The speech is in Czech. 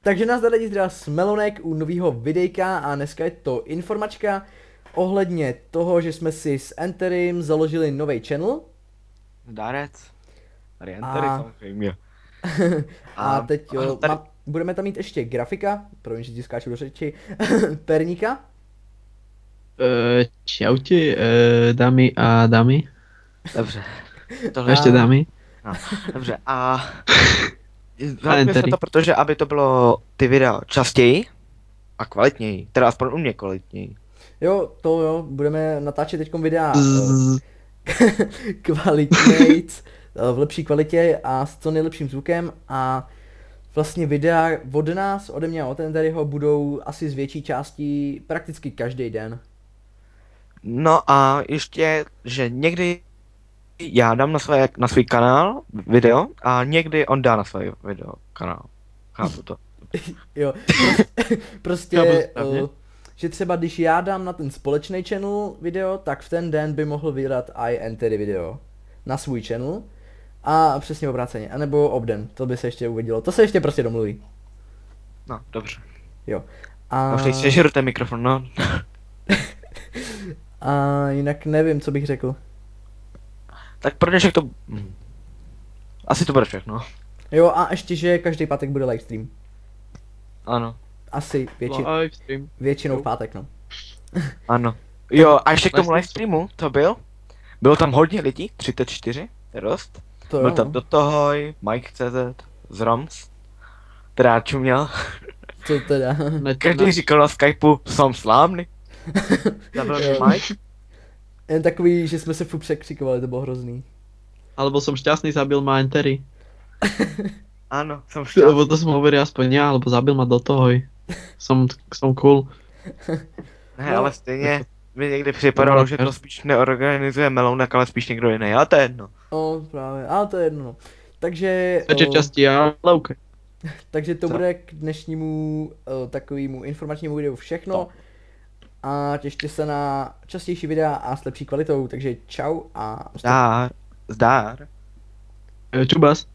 Takže nás tady zdravá Smelonek u nového videjka a dneska je to informačka ohledně toho, že jsme si s Enterim založili nový channel. Darec. Tady Entery samozřejmě. A teď jo, tady... budeme tam mít ještě grafika, promiň, že ti skáču do řeči, Perníka. Čauti, dámy a dámy. Dobře. A ještě dámy. No, dobře, a... Zvážíme se to, protože aby to bylo ty videa častěji a kvalitněji, teda aspoň u mě kvalitněji. Jo, to jo, budeme natáčet teďkom videa kvalitnějc, v lepší kvalitě a s co nejlepším zvukem a vlastně videa od nás, ode mě a od Enteryho budou asi z větší částí prakticky každý den. No a ještě, že někdy já dám na svůj kanál video a někdy on dá na svůj video kanál. Chápu to. Jo, prostě že třeba když já dám na ten společný channel video, tak v ten den by mohl vydat i Entery video na svůj channel a přesně obráceně, anebo obden, to by se ještě uvidělo, to se ještě prostě domluví. No, dobře. Jo. A... Už teď sežeru ten mikrofon, no. A jinak nevím, co bych řekl. Tak pro dnešek to... Asi to bude všechno. Jo a ještě, že každý pátek bude livestream. Ano. Asi většinou v pátek, no. Ano. Jo, a ještě k tomu livestreamu, to bylo tam hodně lidí, 34, dost. Byl tam do toho Mike CZ z Roms, teda čuměl. Co teda? Každý říkal na Skypeu, jsem slámný. Zabil mě Mike. Jen takový, že jsme se furt překřikovali, to bylo hrozný. Alebo som šťastný, zabil ma Entery. Áno, som šťastný. Lebo to som hovoril aspoň ja, alebo zabil ma do toho. Som cool. Ne, no, ale stejně mi někdy připadalo, že to spíš neorganizuje Melounek, ale spíš někdo jiný, ale to je jedno. No právě, ale to je jedno, no. Takže... Večer častí, ale OK. Takže to bude k dnešnímu takovému informačnímu videu všechno. A těšte se na častější videa a s lepší kvalitou, takže čau a... Zdár. Čubas.